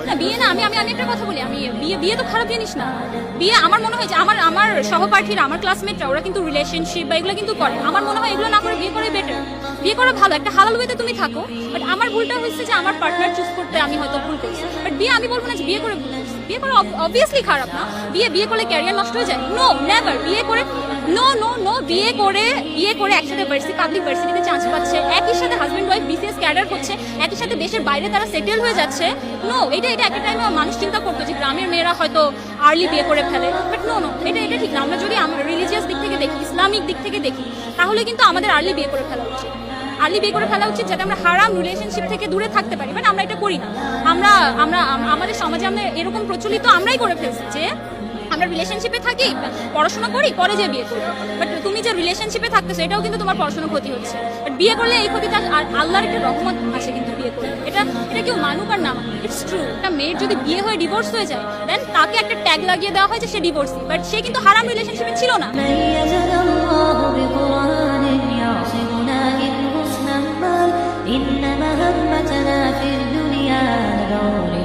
না বিয়ে না, আমি আমি আমি একটা কথা বলি, আমি বিয়ে তো খারাপ জিনিস না। বিয়ে আমার মনে হয় যে আমার সহপাঠীরা, আমার ক্লাসমেটরা, ওরা কিন্তু রিলেশনশিপ বা এগুলো কিন্তু করে। আমার মনে হয় এগুলো না করে বিয়ে করে বেটার। বিয়ে করা ভালো, একটা হালাল ওয়েতে তুমি থাকো। বাট আমার ভুলটা হচ্ছে যে আমার পার্টনার চুজ করতে আমি হয়তো ভুল করছি। বাট বিয়ে আমি বলবো না যে বিয়ে করে ভুল করছি। বিয়ে করা অবভিয়াসলি খারাপ না। বিয়ে করলে ক্যারিয়ার নষ্ট হয়ে যায়? No, never. বিয়ে করে নো, বিয়ে করে একসাথে পাবলিক ভার্সিটিতে চান্স পাচ্ছে, একই সাথে হাজবেন্ড ওয়াইফ বিসিএস ক্যাডার হচ্ছে, একই সাথে দেশের বাইরে তারা সেটেল হয়ে যাচ্ছে। নো, এটা একটা টাইমে মানুষ চিন্তা করতো যে গ্রামের মেয়েরা হয়তো আর্লি বিয়ে করে ফেলে। বাট নো, এটা ঠিক না। আমরা যদি রিলিজিয়াস দিক থেকে দেখি, ইসলামিক দিক থেকে দেখি, তাহলে কিন্তু আমাদের আর্লি বিয়ে করে ফেলা উচিত। আর্লি বিয়ে করে ফেলা উচিত যাতে আমরা হারাম রিলেশনশিপ থেকে দূরে থাকতে পারি। বাট আমরা এটা করি না। আমাদের সমাজে আমরা এরকম প্রচলিত আমরাই করে ফেলছি যে আমরা রিলেশনশিপে থাকি, পড়াশোনা করি, পরে যে বিয়ে করি। বাট তুমি যে রিলেশনশিপে থাকতেছো এটাও কিন্তু তোমার পড়াশোনার ক্ষতি হচ্ছে। বাট বিয়ে করলে এই ক্ষতিটা, আর আল্লাহর একটা রহমত আছে কিন্তু বিয়ে করলে। এটা কেউ মানুক আর না মানুক, ইটস ট্রু। একটা মেয়ের যদি বিয়ে হয়ে ডিভোর্স হয়ে যায়, দেন তাকে একটা ট্যাগ লাগিয়ে দেওয়া হয় যে সে ডিভোর্সি। বাট সে কিন্তু হারাম রিলেশনশিপে ছিল না। إن مهمتنا في الدنيا نذور